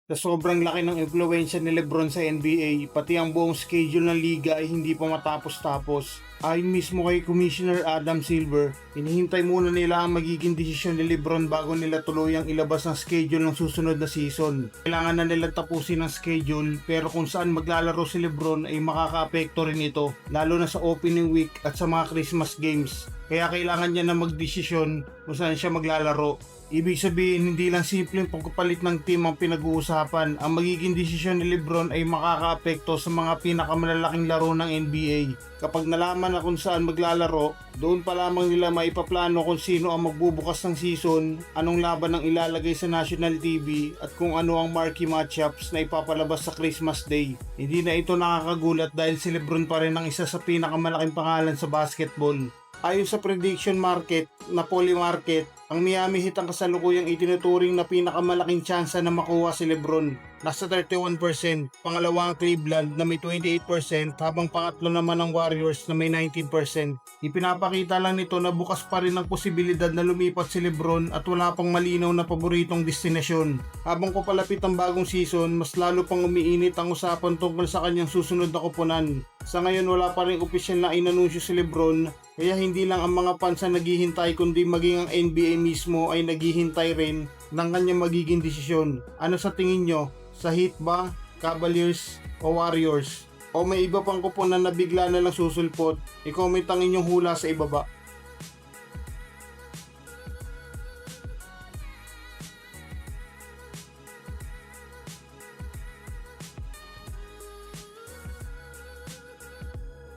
Sa sobrang laki ng impluwensya ni LeBron sa NBA, pati ang buong schedule ng liga ay hindi pa matapos-tapos. Ayon mismo kay Commissioner Adam Silver, hinihintay muna nila ang magiging desisyon ni LeBron bago nila tuluyang ilabas ang schedule ng susunod na season. Kailangan na nilang tapusin ang schedule, pero kung saan maglalaro si LeBron ay makakaapekto rin ito, lalo na sa opening week at sa mga Christmas games. Kaya kailangan niya na magdesisyon kung saan siya maglalaro. Ibig sabihin, hindi lang simpleng pagkapalit ng team ang pinag-uusapan. Ang magiging desisyon ni LeBron ay makakaapekto sa mga pinakamalalaking laro ng NBA. Kapag nalaman na kung saan maglalaro, doon pa lamang nila maipaplano kung sino ang magbubukas ng season, anong laban ang ilalagay sa national TV, at kung ano ang marquee matchups na ipapalabas sa Christmas Day. Hindi na ito nakakagulat dahil si LeBron pa rin ang isa sa pinakamalaking pangalan sa basketball. Ayon sa prediction market na Polymarket, ang Miami Heat ang kasalukuyang itinuturing na pinakamalaking tsansa na makuha si LeBron. Nasa 31%, pangalawa ang Cleveland na may 28%, habang pangatlo naman ang Warriors na may 19%. Ipinapakita lang nito na bukas pa rin ang posibilidad na lumipat si LeBron at wala pang malinaw na paboritong destinasyon. Habang papalapit ang bagong season, mas lalo pang umiinit ang usapan tungkol sa kanyang susunod na koponan. Sa ngayon wala pa rin opisyal na inanunsyo si LeBron, kaya hindi lang ang mga fans ang naghihintay kundi maging ang NBA mismo ay naghihintay rin ng kanyang magiging desisyon. Ano sa tingin nyo? Sa Heat ba, Cavaliers o Warriors? O may iba pang koponan na bigla na lang susulpot? I-comment ang inyong hula sa ibaba.